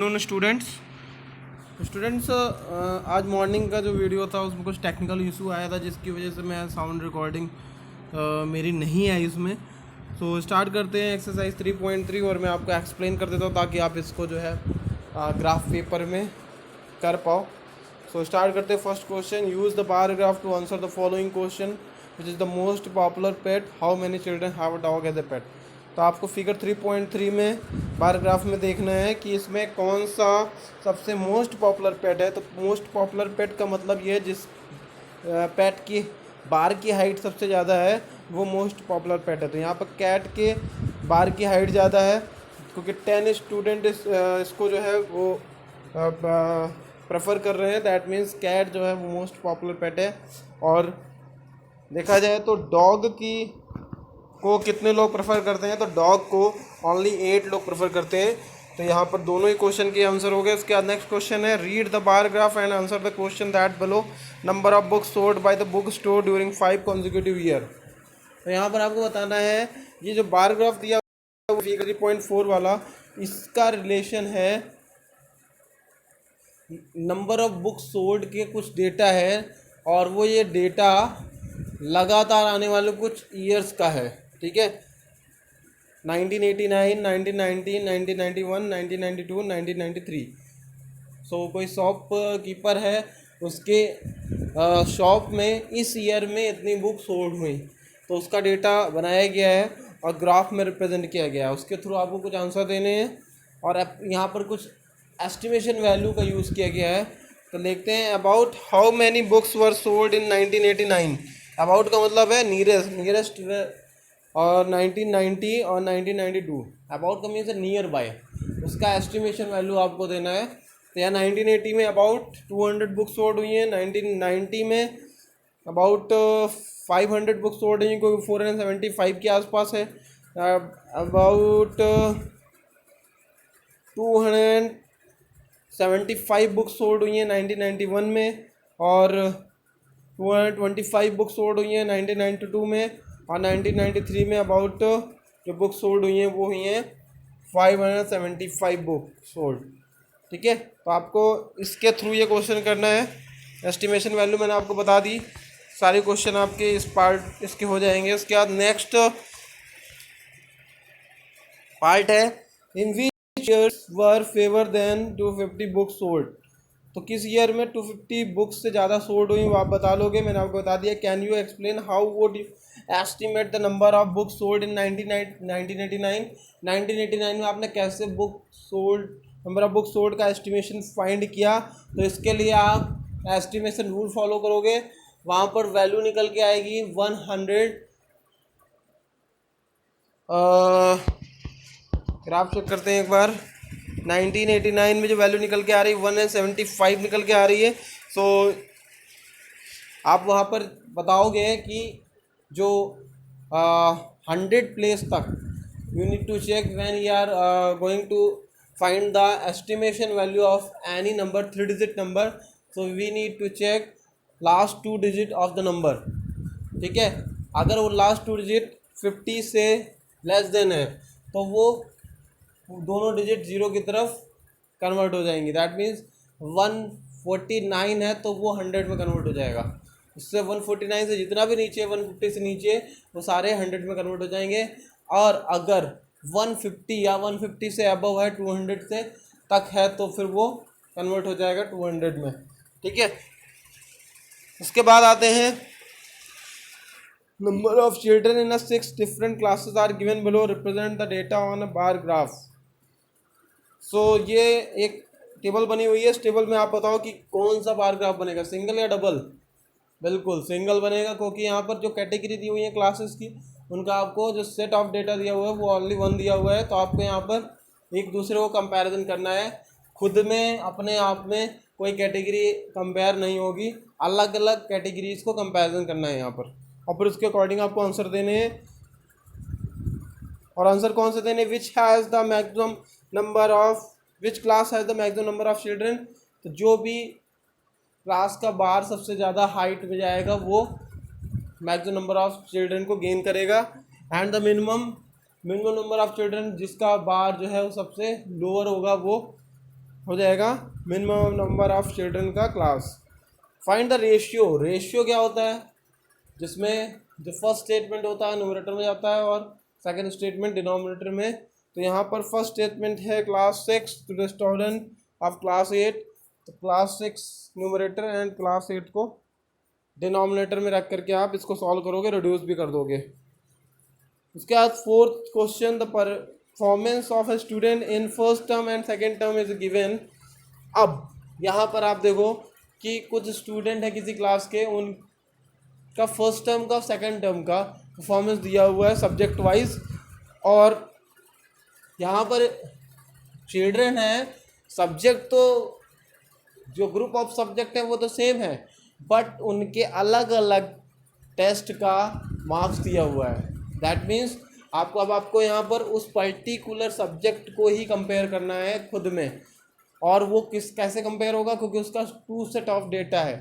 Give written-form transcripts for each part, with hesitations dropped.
नून students आज morning का जो वीडियो था उसमें कुछ टेक्निकल इशू आया था जिसकी वजह से मैं साउंड रिकॉर्डिंग मेरी नहीं आई उसमें। सो स्टार्ट करते हैं एक्सरसाइज 3.3 और मैं आपको एक्सप्लेन कर देता हूँ ताकि आप इसको जो है ग्राफ पेपर में कर पाओ। सो स्टार्ट करते हैं। First question, use the bar graph to answer the following question which is the most popular pet, how many children have a dog as a pet. तो आपको फिगर 3.3 में बार ग्राफ में देखना है कि इसमें कौन सा सबसे मोस्ट पॉपुलर पेट है। तो मोस्ट पॉपुलर पेट का मतलब ये है जिस पेट की बार की हाइट सबसे ज़्यादा है वो मोस्ट पॉपुलर पेट है। तो यहाँ पर कैट के बार की हाइट ज़्यादा है क्योंकि 10 स्टूडेंट इसको जो है वो प्रेफर कर रहे हैं। दैट मीन्स कैट जो है वो मोस्ट पॉपुलर पेट है। और देखा जाए तो डॉग की को कितने लोग प्रेफर करते हैं, तो डॉग को ओनली 8 लोग प्रेफर करते हैं। तो यहाँ पर दोनों ही क्वेश्चन के आंसर हो गए। उसके बाद नेक्स्ट क्वेश्चन है, read the bar graph and answer the question that below, number of books sold by the book store during 5 consecutive year. तो यहाँ पर आपको बताना है ये जो बार ग्राफ दिया 3.4 वाला, इसका रिलेशन है नंबर ऑफ बुक्स सोल्ड के कुछ डेटा है और वो ये डेटा लगातार आने वाले कुछ ईयर्स का है। ठीक है, 1989, 1990, 1991, 1992, 1993। सो कोई शॉप कीपर है, उसके शॉप में इस ईयर में इतनी बुक सोल्ड हुई, तो उसका डेटा बनाया गया है और ग्राफ में रिप्रेजेंट किया गया है। उसके थ्रू आपको कुछ आंसर देने हैं और यहाँ पर कुछ एस्टिमेशन वैल्यू का यूज़ किया गया है। तो देखते हैं, about how many books were sold in 1989। About का मतलब है नियरेस्ट और 1990 और 1992। अबाउट का मीन्स नियर बाय, उसका एस्टिमेशन वैल्यू आपको देना है। तो यहाँ 1980 में अबाउट 200 बुक्स सोल्ड हुई हैं, 1990 में अबाउट 500 बुक्स सोल्ड हुई, कोई 475 के आसपास है। अबाउट 275 बुक्स सोल्ड हुई हैं 1991 में और 225 बुक्स सोल्ड हुई हैं 1992 में और 1993 में अबाउट जो बुक सोल्ड हुई हैं वो हुई हैं 575 बुक सोल्ड। ठीक है, तो आपको इसके थ्रू ये क्वेश्चन करना है। एस्टिमेशन वैल्यू मैंने आपको बता दी, सारे क्वेश्चन आपके इस पार्ट इसके हो जाएंगे। उसके बाद नेक्स्ट पार्ट है, इन विच ईयर्स वर फेवर देन 250 बुक्स सोल्ड। तो किस ईयर में 250 बुक्स से ज़्यादा सोल्ड हुई वो आप बता लोगे। मैंने आपको बता दिया। Can you explain how would you estimate the number of books sold in 1989। 1989 में आपने कैसे book sold, number of book sold का एस्टिमेशन फाइंड किया। तो इसके लिए आप एस्टिमेशन रूल फॉलो करोगे, वहाँ पर वैल्यू निकल के आएगी 100। ग्राफ चेक करते हैं एक बार। 1989 में जो वैल्यू निकल के आ रही है 175 निकल के आ रही है। सो आप वहाँ पर बताओगे कि जो 100 प्लेस तक you need to check when you are going to find the estimation value of any number, 3 digit number. So we need to check last 2 digit of the number. ठीक है, अगर वो लास्ट 2 डिजिट 50 से less than है तो वो दोनों digit zero की तरफ कन्वर्ट हो जाएंगी। दैट मीन्स 149 है तो वो 100 में कन्वर्ट हो जाएगा। उससे 149 से जितना भी नीचे, 150 से नीचे, वो सारे 100 में कन्वर्ट हो जाएंगे। और अगर 150 या 150 से अबव है, 200 से तक है, तो फिर वो कन्वर्ट हो जाएगा 200 में। ठीक है, उसके बाद आते हैं, number of children in 6 different classes are given below, represent the data on a bar graph. So ये एक टेबल बनी हुई है। इस टेबल में आप बताओ कि कौन सा बार ग्राफ बनेगा, सिंगल या डबल। बिल्कुल सिंगल बनेगा क्योंकि यहाँ पर जो कैटेगरी दी हुई है क्लासेस की, उनका आपको जो सेट ऑफ डेटा दिया हुआ है वो ओनली 1 दिया हुआ है। तो आपको यहाँ पर एक दूसरे को कंपैरिजन करना है। खुद में अपने आप में कोई कैटेगरी कंपेयर नहीं होगी, अलग अलग कैटेगरीज को कंपैरिजन करना है यहाँ पर और फिर उसके अकॉर्डिंग आपको आंसर देने हैं। और आंसर कौन से देने, which has the maximum number of, which class has the maximum number of children. तो जो भी क्लास का बार सबसे ज़्यादा हाइट में जाएगा वो मैक्सिमम नंबर ऑफ चिल्ड्रन को गेन करेगा। And the minimum number of children, जिसका बार जो है वो सबसे लोअर होगा, वो हो जाएगा मिनिमम नंबर ऑफ चिल्ड्रन का class. Find the ratio. Ratio क्या होता है, जिसमें जो फर्स्ट स्टेटमेंट होता है न्यूमरेटर में जाता है और सेकंड स्टेटमेंट डिनोमिनेटर में। तो यहाँ पर फर्स्ट स्टेटमेंट है class 6 to the student of class 8, तो क्लास 6 न्यूमरेटर एंड क्लास 8 को डिनोमिनेटर में रख करके आप इसको सॉल्व करोगे, रिड्यूस भी कर दोगे। उसके बाद fourth question, the performance of a student in first term and second term is given. अब यहाँ पर आप देखो कि कुछ स्टूडेंट है किसी क्लास के, उनका फर्स्ट टर्म का सेकेंड टर्म का परफॉर्मेंस दिया हुआ है सब्जेक्ट वाइज, और यहाँ पर चिल्ड्रन है, सब्जेक्ट तो जो ग्रुप ऑफ सब्जेक्ट है वो तो सेम है, बट उनके अलग अलग टेस्ट का मार्क्स दिया हुआ है। दैट मीन्स आपको यहाँ पर उस पर्टिकुलर सब्जेक्ट को ही कंपेयर करना है खुद में, और वो कैसे कंपेयर होगा, क्योंकि उसका 2 सेट ऑफ डेटा है,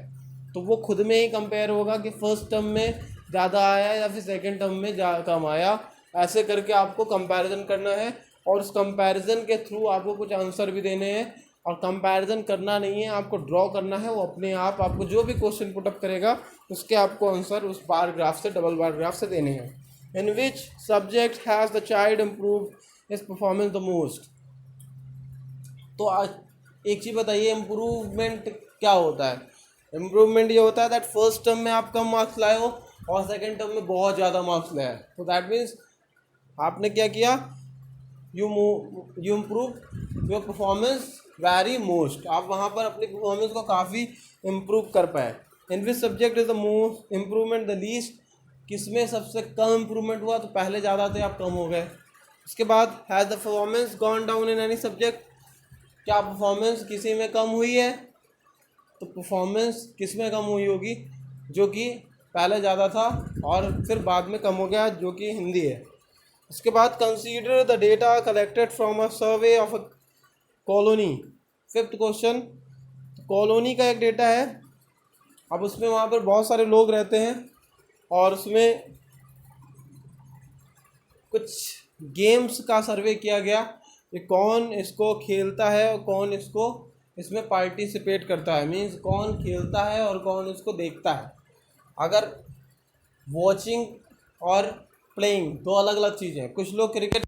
तो वो खुद में ही कंपेयर होगा कि फर्स्ट टर्म में ज़्यादा आया या फिर सेकेंड टर्म में कम आया। ऐसे करके आपको कंपैरिजन करना है, और उस कंपैरिजन के थ्रू आपको कुछ आंसर भी देने हैं। और कंपैरिजन करना नहीं है, आपको ड्रॉ करना है, वो अपने आप आपको जो भी क्वेश्चन पुटअप करेगा उसके आपको आंसर उस बार ग्राफ से, डबल बार ग्राफ से देने हैं। In which subject has the child improve his performance the most. तो आज एक चीज़ बताइए, इम्प्रूवमेंट क्या होता है। इम्प्रूवमेंट ये होता है दैट फर्स्ट टर्म में आप कम मार्क्स लाए हो और सेकेंड टर्म में बहुत ज़्यादा मार्क्स लाए, तो दैट मीन्स आपने क्या किया, you improve your performance very most. आप वहाँ पर अपनी परफॉर्मेंस को काफ़ी इम्प्रूव कर पाए। In which subject is the most improvement the least. किस में सबसे कम इम्प्रूवमेंट हुआ, तो पहले ज़्यादा थे आप कम हो गए। उसके बाद has the performance gone down in any subject. क्या परफॉर्मेंस किसी में कम हुई है, तो परफॉर्मेंस किस में कम हुई होगी, जो कि पहले ज़्यादा था और फिर बाद में कम हो गया, जो कि हिंदी है। उसके बाद consider the data collected from a survey of a colony. Fifth question, colony का एक डेटा है, अब उसमें वहाँ पर बहुत सारे लोग रहते हैं और उसमें कुछ गेम्स का सर्वे किया गया कि कौन इसको खेलता है और कौन इसको इसमें पार्टिसिपेट करता है, मीन्स कौन खेलता है और कौन इसको देखता है। अगर वॉचिंग और प्लेइंग दो अलग अलग चीज़ें हैं। कुछ लोग क्रिकेट